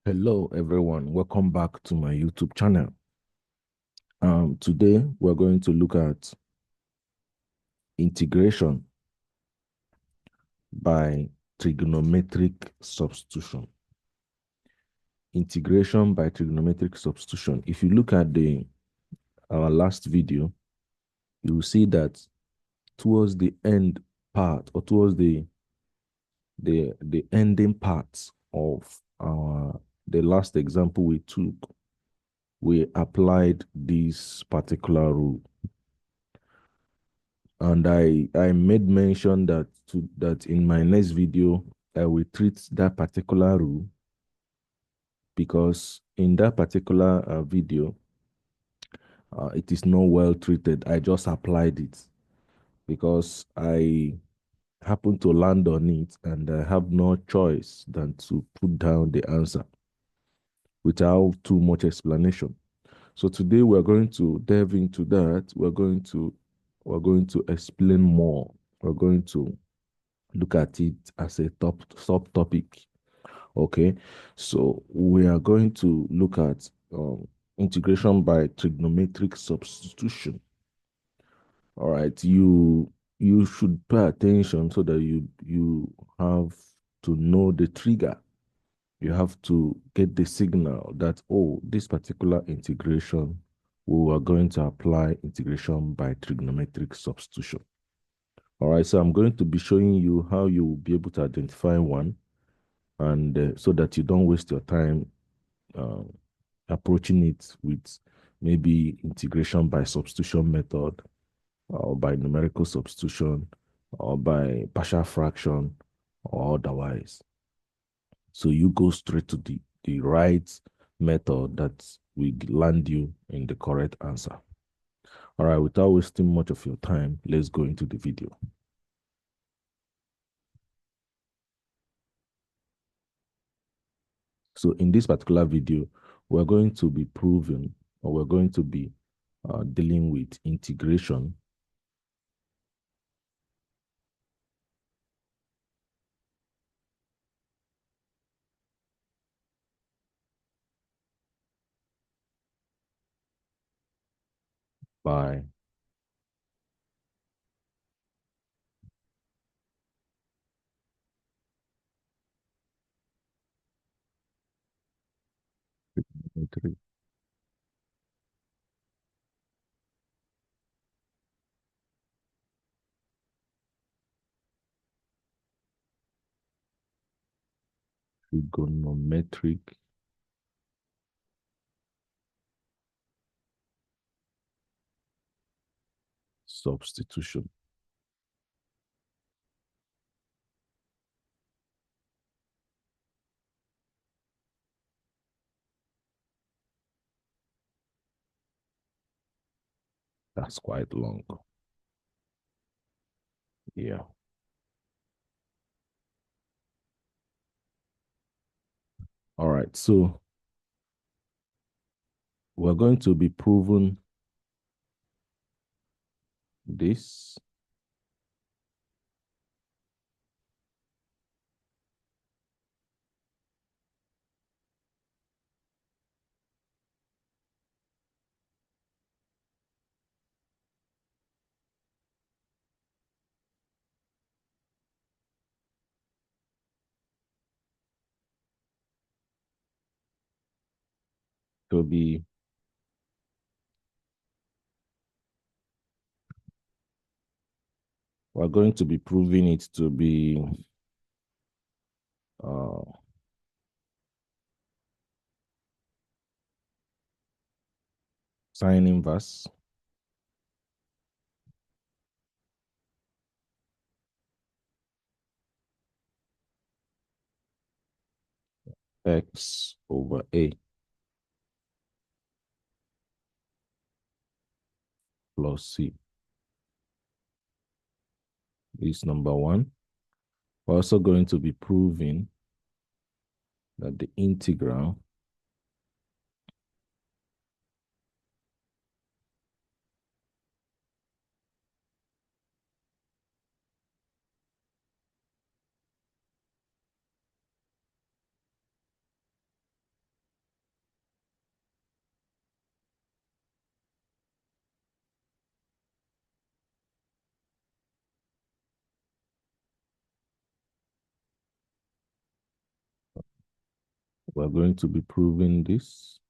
Hello everyone, welcome back to my YouTube channel. Today we're going to look at integration by trigonometric substitution. Integration by trigonometric substitution. If you look at our last video, you will see that towards the end part or towards the ending part of the last example we took, we applied this particular rule. And I made mention that in my next video I will treat that particular rule, because in that particular video it is not well treated. I just applied it because I happened to land on it, and I have no choice than to put down the answer without too much explanation. So today we're going to delve into that. We're going to explain more. We're going to look at it as a top subtopic. Okay, so we are going to look at integration by trigonometric substitution. All right, you should pay attention so that you have to know the trigger. You have to get the signal that, oh, this particular integration, we are going to apply integration by trigonometric substitution. All right, so I'm going to be showing you how you will be able to identify one, and so that you don't waste your time um, approaching it with maybe integration by substitution method, or by numerical substitution, or by partial fraction, or otherwise. So you go straight to the right method that will land you in the correct answer. All right, without wasting much of your time, let's go into the video. So in this particular video, we're going to be proving, or we're going to be dealing with integration by trigonometric substitution. That's quite long. Yeah. All right. So we're going to be proving this to be we're going to be proving it to be uh, sine inverse x over a plus c. This is number one. We're also going to be proving that the integral we're going to be proving this.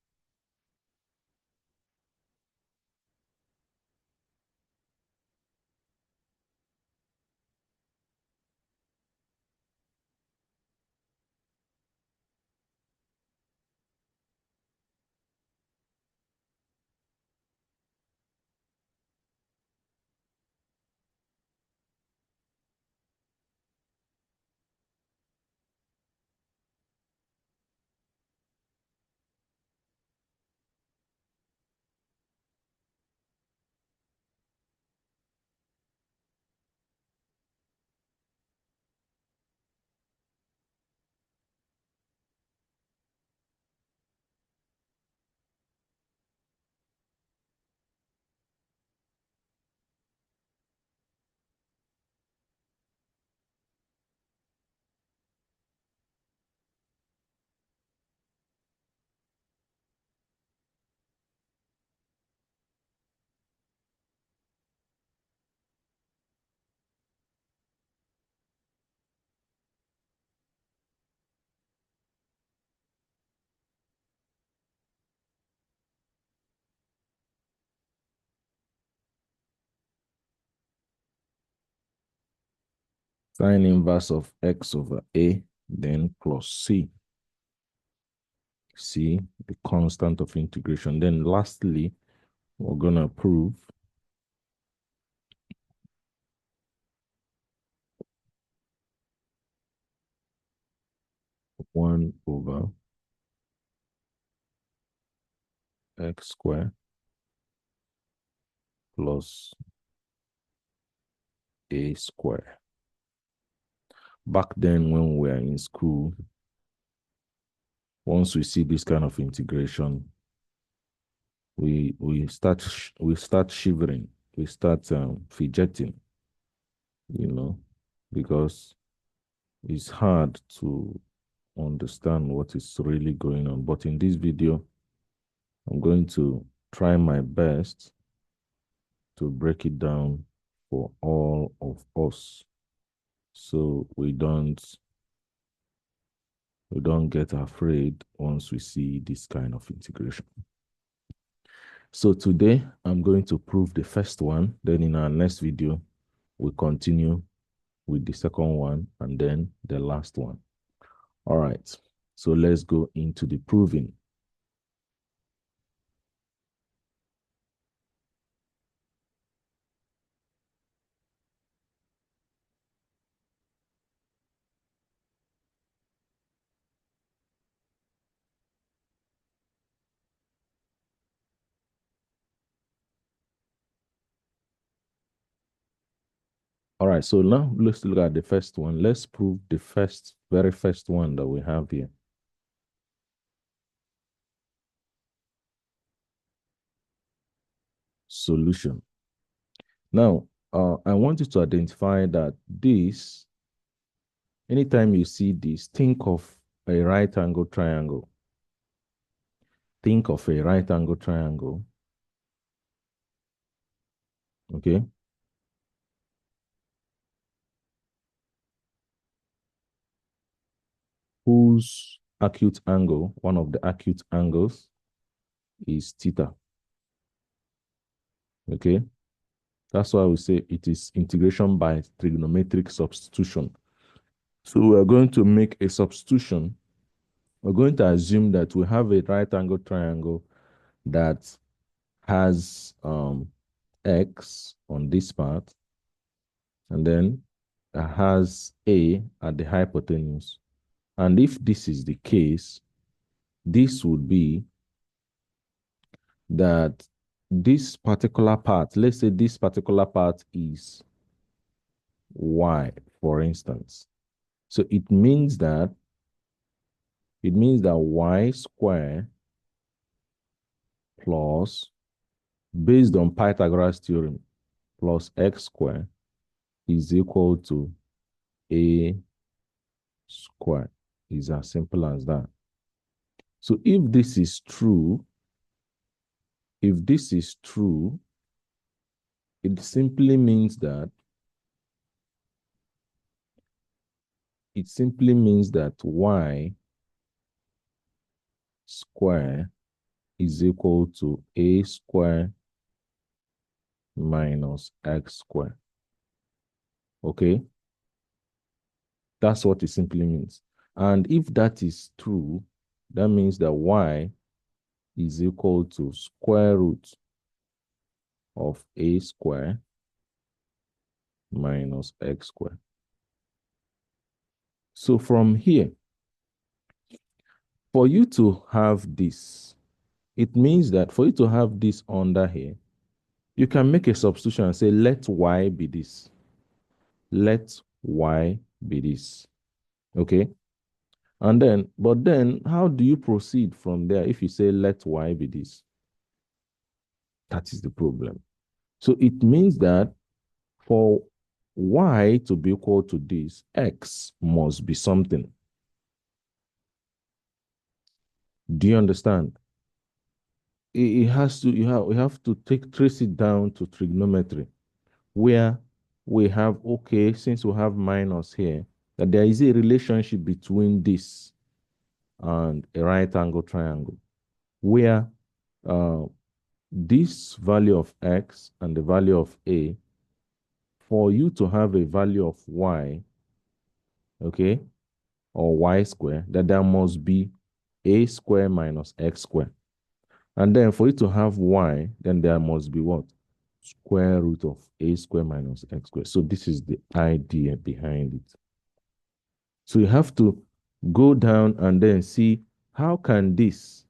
Sine inverse of x over a, then plus c. C, the constant of integration. Then lastly, we're going to prove one over x squared plus a squared. Back then when we were in school, once we see this kind of integration, we start shivering, we start fidgeting, because it's hard to understand what is really going on. But in this video, I'm going to try my best to break it down for all of us, so we don't get afraid once we see this kind of integration. So today I'm going to prove the first one. Then in our next video, we'll continue with the second one and then the last one. All right, so let's go into the proving. All right, so now let's look at the first one. Let's prove the very first one that we have here. Solution. Now, I want you to identify that this, anytime you see this, think of a right angle triangle. Think of a right angle triangle. Okay. Whose acute angle, one of the acute angles, is theta. Okay. That's why we say it is integration by trigonometric substitution. So we are going to make a substitution. We're going to assume that we have a right angle triangle that has x on this part, and then has a at the hypotenuse. And if this is the case, this would be that this particular part, let's say this particular part is y, for instance. So it means that y squared plus, based on Pythagoras theorem, plus x squared is equal to a squared. It's as simple as that. So if this is true, it simply means that y square is equal to a square minus x square. Okay? That's what it simply means. And if that is true, that means that y is equal to square root of a square minus x square. So from here, for you to have this, it means that for you to have this under here, you can make a substitution and say, let y be this. Let y be this. Okay? And then, but then, how do you proceed from there if you say, let y be this? That is the problem. So it means that for y to be equal to this, x must be something. Do you understand? It has to, we have to trace it down to trigonometry, where we have, okay, since we have minus here, that there is a relationship between this and a right angle triangle, where uh, this value of x and the value of a, for you to have a value of y, okay, or y square, that there must be a square minus x square. And then for you to have y, then there must be what? Square root of a square minus x square. So this is the idea behind it. So you have to go down and then see how can this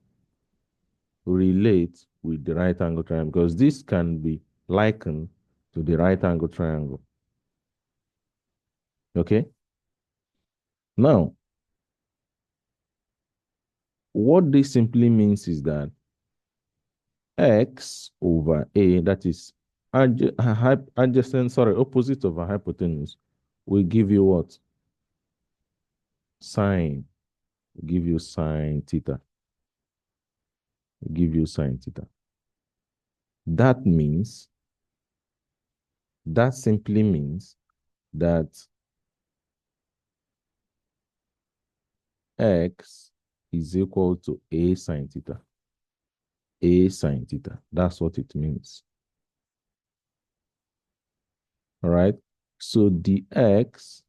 relate with the right angle triangle, because this can be likened to the right angle triangle. Okay? Now, what this simply means is that x over a, that is adjacent, sorry, opposite of a hypotenuse, will give you what? Sine. Will give you sine theta. Will give you sine theta. That means, that simply means that x is equal to a sine theta. A sine theta. That's what it means. All right. So the x,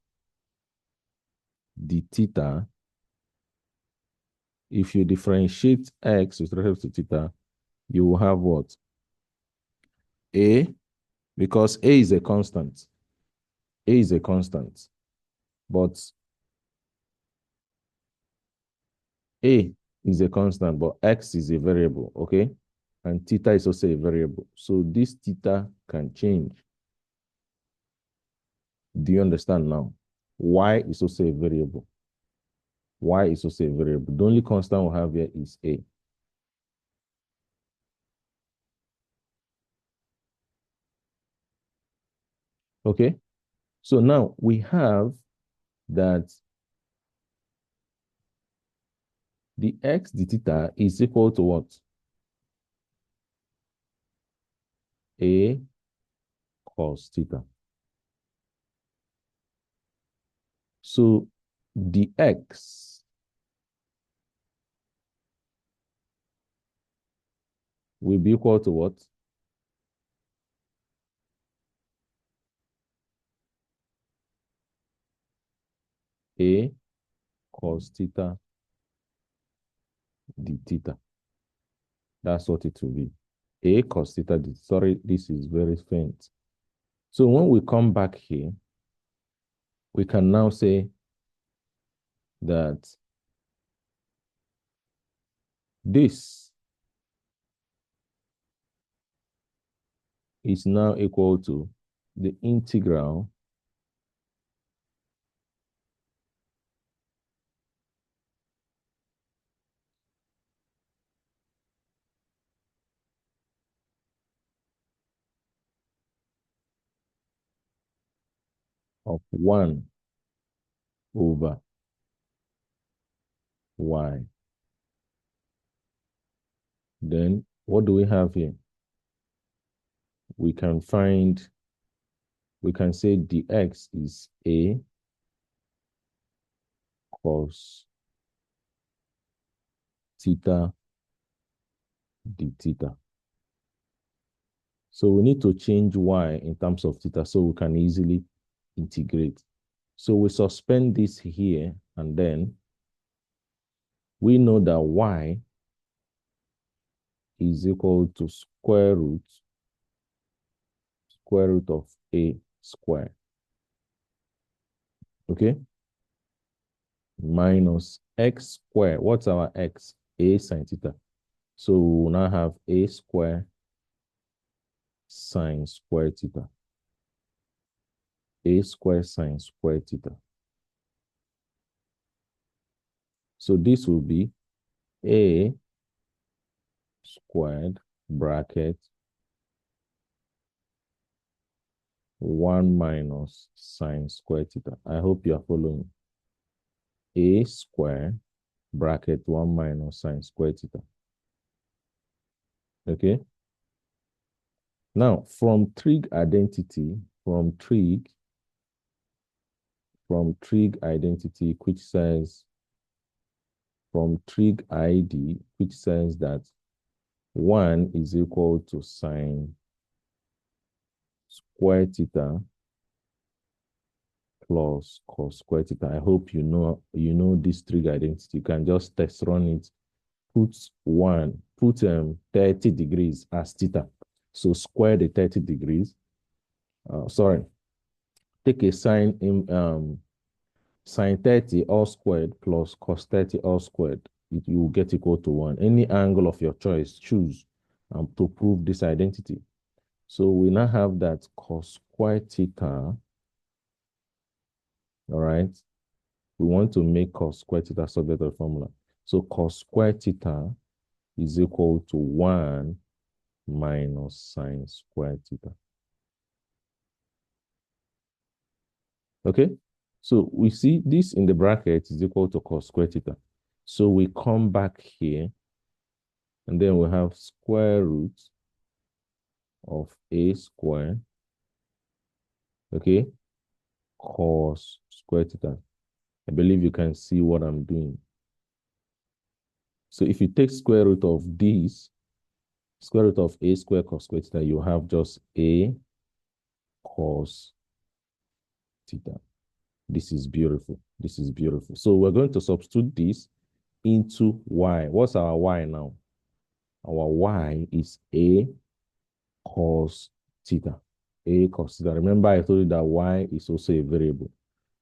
the theta, if you differentiate x with respect to theta, you will have what? A, because a is a constant. A is a constant. But a is a constant, but x is a variable, okay? And theta is also a variable. So this theta can change. Do you understand now? Y is also a variable. Y is also a variable. The only constant we have here is a. Okay? So now we have that the x d theta is equal to what? A cos theta. So the x will be equal to what? A cos theta d theta. That's what it will be. A cos theta d. Sorry, this is very faint. So when we come back here, we can now say that this is now equal to the integral of 1 over y. Then what do we have here? We can find, we can say dx is a cos theta d theta. So we need to change y in terms of theta so we can easily integrate. So we suspend this here, and then we know that y is equal to square root of a square. Okay? Minus x square. What's our x? A sine theta. So we will now have a square sine square theta. A square sine square theta. So this will be a squared bracket 1 minus sine square theta. I hope you are following. A square bracket 1 minus sine square theta. Okay. Now, from trig identity, from trig identity, which says, from trig ID, which says that 1 is equal to sine square theta plus cos square theta. I hope you know this trig identity. You can just test run it. Put 30 degrees as theta. So square the 30 degrees. Take a sine in sine 30 all squared plus cos 30 all squared. You will get equal to 1. Any angle of your choice, choose to prove this identity. So we now have that cos square theta. All right. We want to make cos square theta subject to the formula. So cos square theta is equal to 1 minus sine square theta. Okay. So we see this in the bracket is equal to cos square theta. So we come back here, and then we have square root of a square, okay, cos square theta. I believe you can see what I'm doing. So if you take square root of this, square root of a square cos square theta, you have just a cos theta. This is beautiful. This is beautiful. So we're going to substitute this into y. What's our y now? Our y is a cos theta. A cos theta. Remember, I told you that y is also a variable.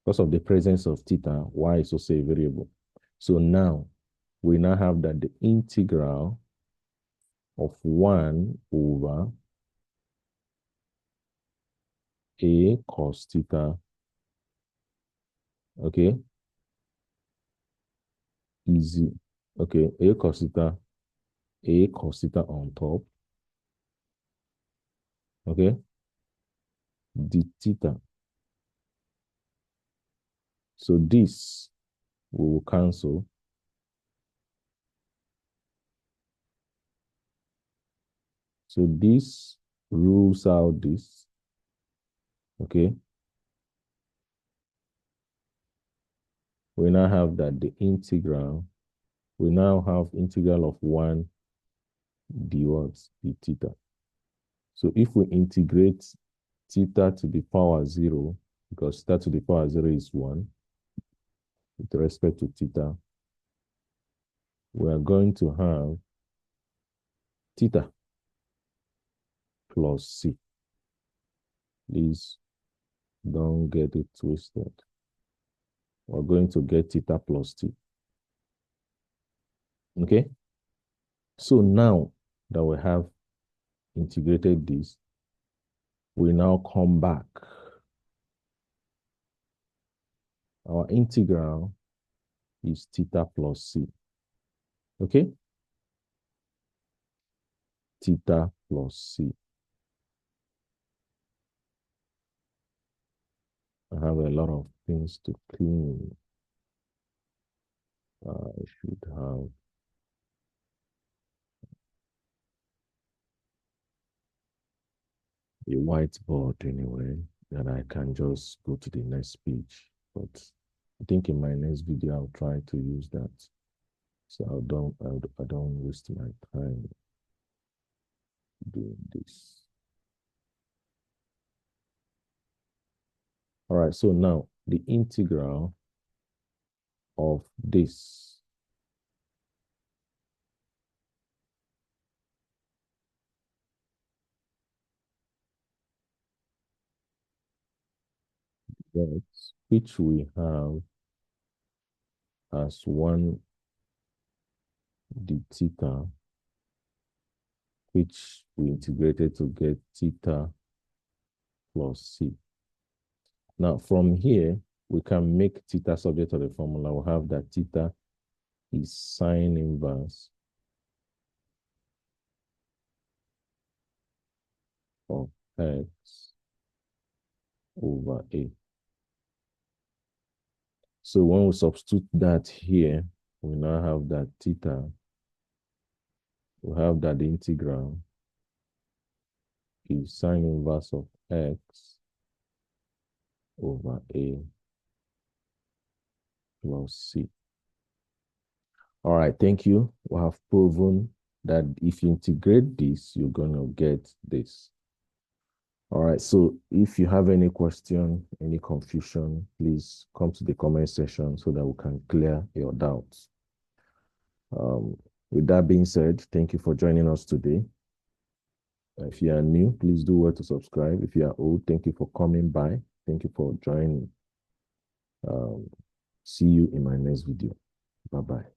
Because of the presence of theta, y is also a variable. So now, we now have that the integral of 1 over a cos theta, okay, easy. Okay, a cos theta on top, okay, d theta. So this we will cancel. So this rules out this, okay. We now have that the integral, we now have integral of 1 d what? D theta. So if we integrate theta to the power 0, because theta to the power 0 is 1, with respect to theta, we are going to have theta plus c. Please don't get it twisted. We're going to get theta plus t. Okay? So now that we have integrated this, we now come back. Our integral is theta plus c. Okay? Theta plus c. I have a lot of things to clean. I should have a whiteboard anyway, that I can just go to the next page. But I think in my next video, I'll try to use that. So I don't waste my time doing this. All right, so now the integral of this which we have as 1 the theta, which we integrated to get theta plus c. Now, from here, we can make theta subject to the formula. We'll have that theta is sine inverse of x over a. So when we substitute that here, we now have that theta. We have that the integral is sine inverse of x over a plus c. All right, thank you. We have proven that if you integrate this, you're going to get this. All right, so if you have any question, any confusion, please come to the comment section so that we can clear your doubts. With that being said, thank you for joining us today. If you are new, please do well to subscribe. If you are old, thank you for coming by. Thank you for joining. See you in my next video. Bye-bye.